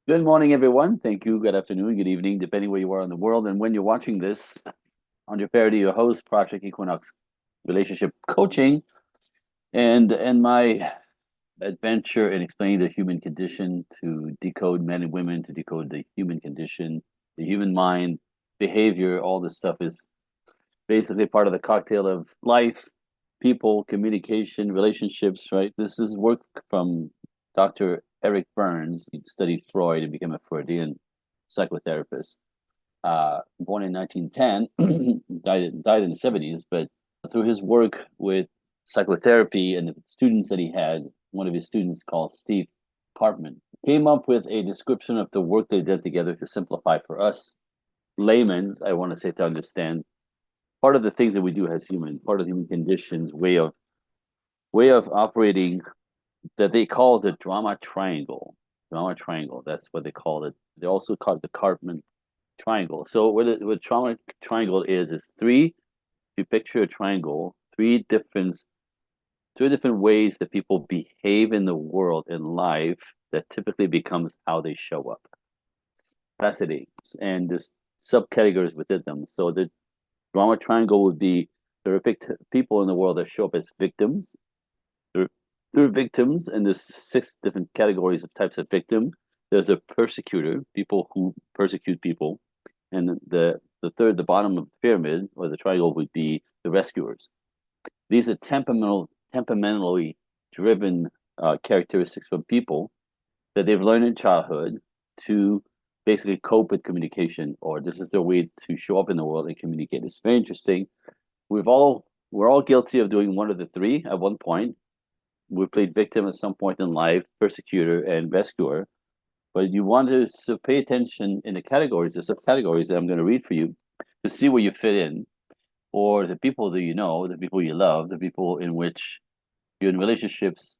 Good morning, everyone. Thank you. Good afternoon, good evening, depending where you are in the world and when you're watching this. Andre Parody, your host, Project Equinox Relationship Coaching, and my adventure in explaining the human condition to decode men and women, to decode the human condition, the human mind, behavior. All this stuff is basically part of the cocktail of life, people, communication, relationships. Right. This is work from Dr. Eric Burns. He studied Freud and became a Freudian psychotherapist. Born in 1910, died in the 70s, but through his work with psychotherapy and the students that he had, one of his students called Steve Karpman came up with a description of the work they did together to simplify for us laymen, I want to say, to understand part of the things that we do as human, part of the human conditions, way of operating that they call the drama triangle. Drama triangle. That's what they call it. They also call it the Karpman triangle. So what trauma triangle is three. If you picture a triangle, three different ways that people behave in the world in life that typically becomes how they show up. Fascinating, and there's subcategories within them. So the drama triangle would be there are people in the world that show up as victims. There are victims, and there's six different categories of types of victim. There's a persecutor, people who persecute people. And the bottom of the pyramid or the triangle would be the rescuers. These are temperamentally driven characteristics from people that they've learned in childhood to basically cope with communication, or this is their way to show up in the world and communicate. It's very interesting. We're all guilty of doing one of the three at one point. We played victim at some point in life, persecutor, and rescuer. But you want to pay attention in the categories, the subcategories that I'm going to read for you, to see where you fit in, or the people that you know, the people you love, the people in which you're in relationships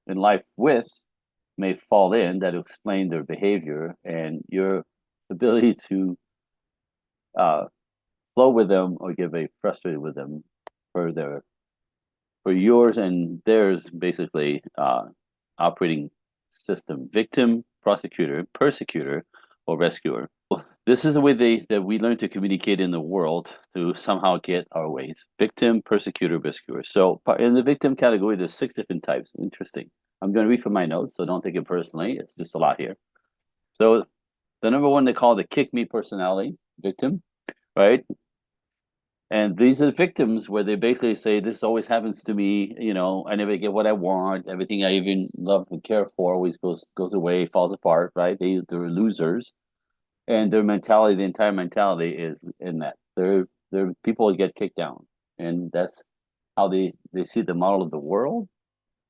in life with may fall in that explain their behavior and your ability to uh, flow with them or get very frustrated with them for yours and theirs basically operating system: victim, prosecutor, persecutor, or rescuer. This is the way that we learn to communicate in the world to somehow get our ways: victim, persecutor, rescuer. So in the victim category, there's six different types. Interesting. I'm going to read from my notes, so don't take it personally. It's just a lot here. So the number one they call the kick me personality, victim, right? And these are the victims where they basically say, this always happens to me. I never get what I want. Everything I even love and care for always goes away, falls apart, right? They're losers. And their mentality, the entire mentality is in that. They're people that get kicked down. And that's how they see the model of the world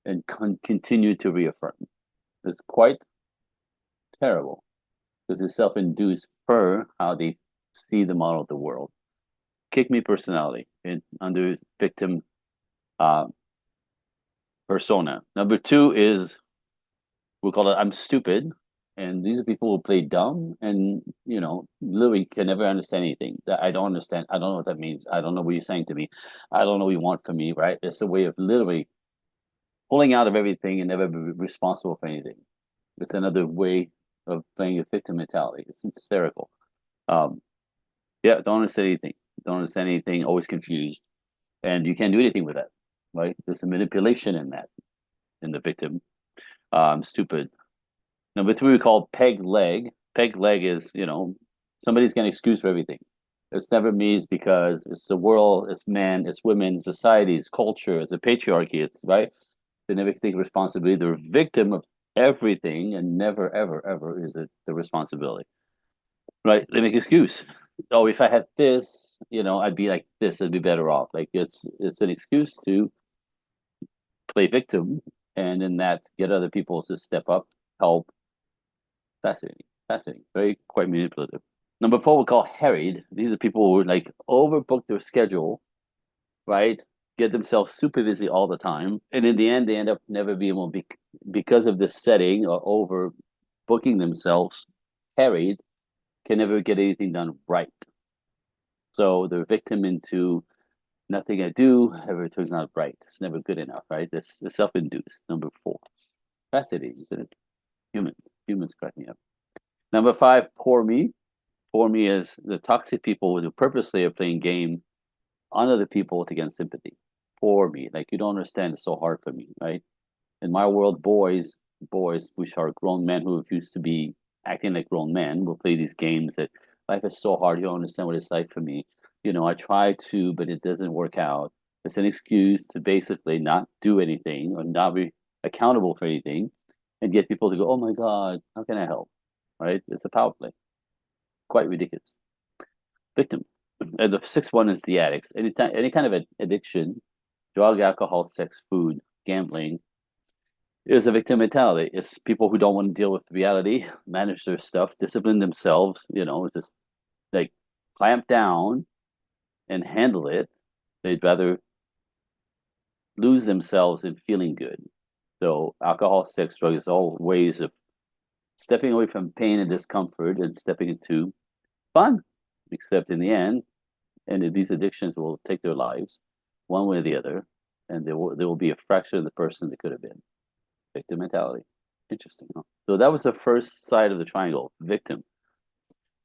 and continue to reaffirm. It's quite terrible because it's self-induced per how they see the model of the world. Kick me personality under victim uh, persona. Number two is we'll call it I'm stupid. And these are people who play dumb and literally can never understand anything. That I don't understand. I don't know what that means. I don't know what you're saying to me. I don't know what you want from me, right? It's a way of literally pulling out of everything and never be responsible for anything. It's another way of playing a victim mentality. It's hysterical. Um, yeah, don't understand anything. Don't understand anything, always confused. And you can't do anything with that, right? There's a manipulation in that, in the victim. Stupid. Number three, we call peg leg. Peg leg is, somebody's got an excuse for everything. It's never me, it's because it's the world, it's men, it's women, society, it's culture, it's a patriarchy, it's right. They never take responsibility. They're a victim of everything and never, ever, ever is it the responsibility. Right? They make excuse. Oh, if I had this, I'd be like this, I'd be better off. Like it's an excuse to play victim and in that get other people to step up, help. Fascinating. Fascinating. Very quite manipulative. Number four, we call harried. These are people who like overbook their schedule, right? Get themselves super busy all the time. And in the end, they end up never being able to because of the setting or overbooking themselves, harried, can never get anything done right. So they're victim into nothing I do ever turns out right. It's never good enough, right? It's self-induced. Number four. Fascinating, isn't it? Humans crack me up. Number five, poor me. Poor me is the toxic people who purposely are playing game on other people to gain sympathy. Poor me. Like, you don't understand, it's so hard for me, right? In my world, boys, which are grown men who refuse to be acting like grown men, will play these games that life is so hard, you don't understand what it's like for me. I try to, but it doesn't work out. It's an excuse to basically not do anything or not be accountable for anything and get people to go, oh my God, how can I help? Right? It's a power play. Quite ridiculous. Victim. And the sixth one is the addicts. Any kind of addiction, drug, alcohol, sex, food, gambling, is a victim mentality. It's people who don't want to deal with reality, manage their stuff, discipline themselves, just like clamp down and handle it. They'd rather lose themselves in feeling good. So alcohol, sex, drugs, all ways of stepping away from pain and discomfort and stepping into fun. Except in the end, and these addictions will take their lives one way or the other, and there will be a fraction of the person that could have been. Victim mentality. Interesting, huh? So that was the first side of the triangle, victim.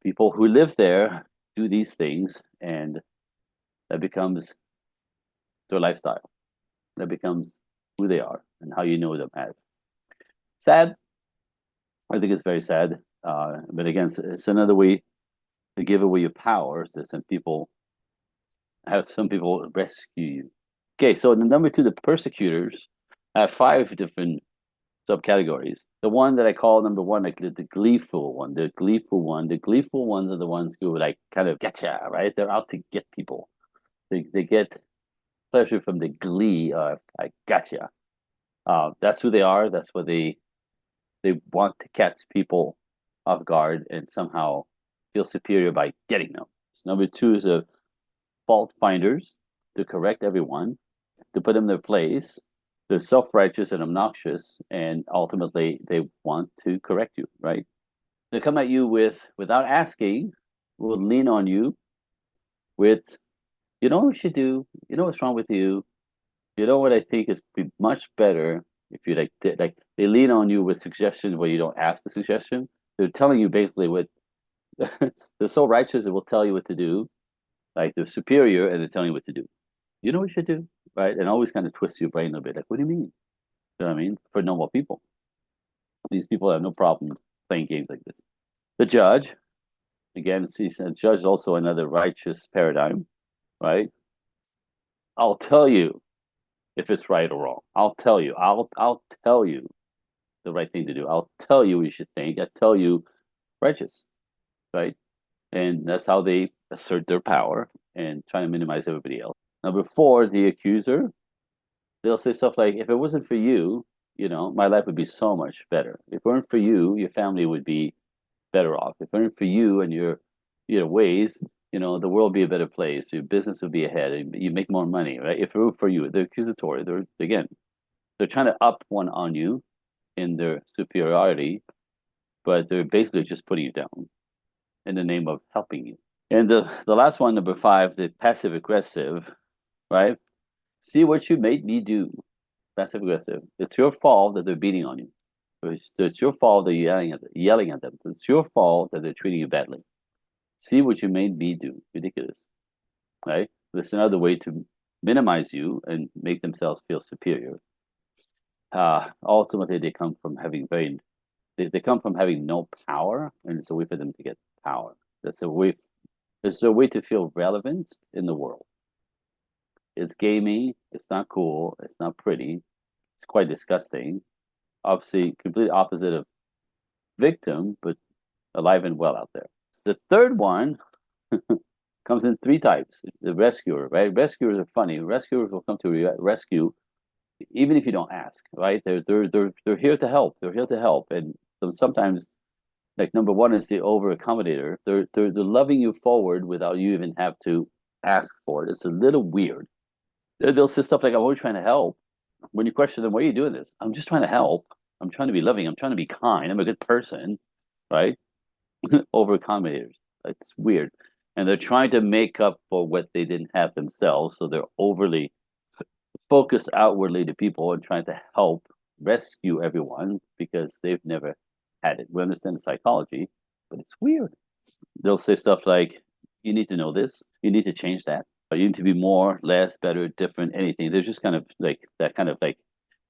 People who live there do these things, and that becomes their lifestyle. That becomes who they are and how you know them as. Sad. I think it's very sad. But again, it's another way to give away your power. To some people rescue you. Okay, so the number two, the persecutors. I have 5 different subcategories. The one that I call number one, like the gleeful one. The gleeful ones are the ones who like kind of getcha, right? They're out to get people. They get pleasure from the glee of I gotcha. That's who they are. That's what they want to catch people off guard and somehow feel superior by getting them. So number two is a fault finders, to correct everyone, to put them in their place. They're self-righteous and obnoxious, and ultimately they want to correct you, right? They come at you without asking, will lean on you with, you know what you should do, you know what's wrong with you, you know what I think is be much better if you like they lean on you with suggestions where you don't ask for suggestion. They're telling you basically what they're so righteous they will tell you what to do. Like they're superior and they're telling you what to do. You know what you should do, right? And always kind of twist your brain a bit. Like, what do you mean? You know what I mean? For normal people. These people have no problem playing games like this. The judge, again, see, the judge is also another righteous paradigm, right? I'll tell you if it's right or wrong. I'll tell you. I'll tell you the right thing to do. I'll tell you what you should think. I'll tell you righteous, right? And that's how they assert their power and try to minimize everybody else. Number 4, the accuser. They'll say stuff like, if it wasn't for you, my life would be so much better. If it weren't for you, your family would be better off. If it weren't for you and your ways, the world would be a better place. Your business would be ahead. You make more money, right? If it were for you, they're accusatory. They're trying to up one on you in their superiority, but they're basically just putting you down in the name of helping you. And the last one, number 5, the passive aggressive, right? See what you made me do. Passive aggressive. It's your fault that they're beating on you. It's your fault that you're yelling at them. It's your fault that they're treating you badly. See what you made me do. Ridiculous, right? That's another way to minimize you and make themselves feel superior. Ultimately, they come from having they come from having no power, and it's a way for them to get power. That's a way. It's a way to feel relevant in the world. It's gamey. It's not cool. It's not pretty. It's quite disgusting. Obviously, completely opposite of victim, but alive and well out there. The third one comes in 3 types. The rescuer, right? Rescuers are funny. Rescuers will come to rescue even if you don't ask, right? They're here to help. They're here to help, and sometimes, like number 1 is the over accommodator. They're loving you forward without you even have to ask for it. It's a little weird. They'll say stuff like, "I'm always trying to help." When you question them, "Why are you doing this?" "I'm just trying to help. I'm trying to be loving. I'm trying to be kind. I'm a good person," right? Over accommodators. It's weird, and they're trying to make up for what they didn't have themselves. So they're overly focused outwardly to people and trying to help rescue everyone because they've never had it. We understand the psychology. but it's weird. They'll say stuff like, you need to know this, you need to change that, or you need to be more, less, better, different, anything. They're just kind of like that kind of like,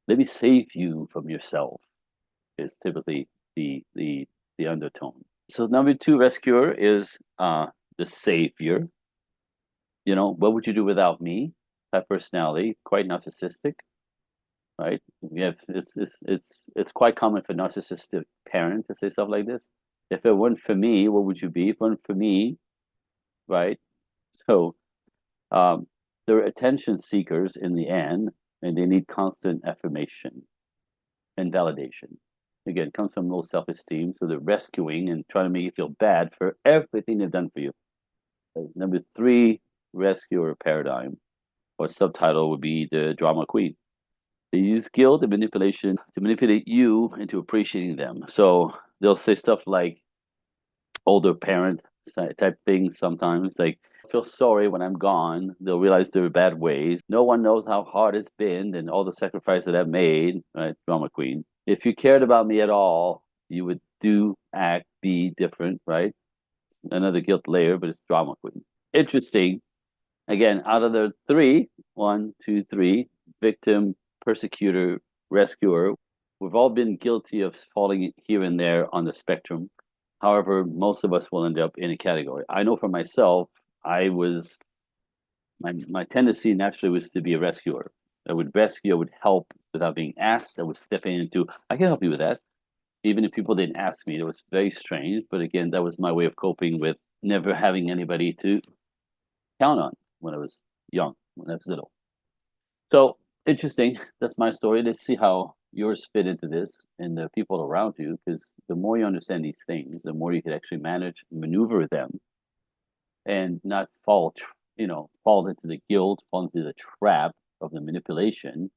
let me save you from yourself is typically the undertone. So number two rescuer is the savior. You know, what would you do without me? That personality, quite narcissistic, right? We have it's quite common for narcissistic parent to say stuff like this. If it weren't for me, what would you be? If it weren't for me, right? So they're attention seekers in the end, and they need constant affirmation and validation. Again, it comes from low self-esteem, so they're rescuing and trying to make you feel bad for everything they've done for you. Number three rescuer paradigm or subtitle would be the drama queen. They use guilt and manipulation to manipulate you into appreciating them. So they'll say stuff like older parent type things sometimes, like, feel sorry when I'm gone. They'll realize their bad ways. No one knows how hard it's been and all the sacrifice that I've made, right? Drama queen. If you cared about me at all, you would do, act, be different, right? It's another guilt layer, but it's drama queen. Interesting. Again, out of the three, one, two, three, victim, persecutor, rescuer, we've all been guilty of falling here and there on the spectrum. However, most of us will end up in a category. I know for myself, my tendency naturally was to be a rescuer. I would rescue, I would help without being asked. I would step in and do, I can help you with that. Even if people didn't ask me, it was very strange. But again, that was my way of coping with never having anybody to count on when I was young, when I was little. So interesting. That's my story. Let's see how yours fit into this and the people around you, because the more you understand these things, the more you can actually manage, maneuver them, and not fall into the guilt, fall into the trap of the manipulation,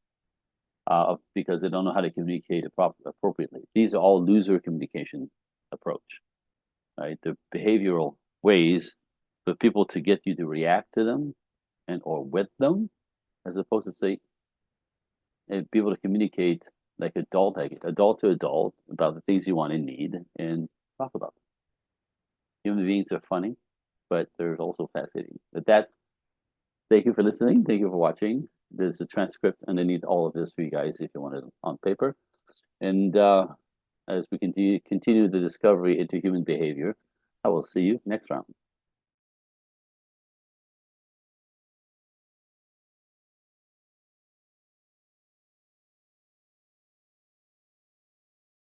because they don't know how to communicate appropriately. These are all loser communication approach, right? The behavioral ways for people to get you to react to them and or with them, as opposed to say, and be able to communicate like adult to adult about the things you want and need and talk about them. Human beings are funny, but they're also fascinating. But that, thank you for listening. Thank you for watching. There's a transcript underneath all of this for you guys if you want it on paper. And as we continue the discovery into human behavior, I will see you next round.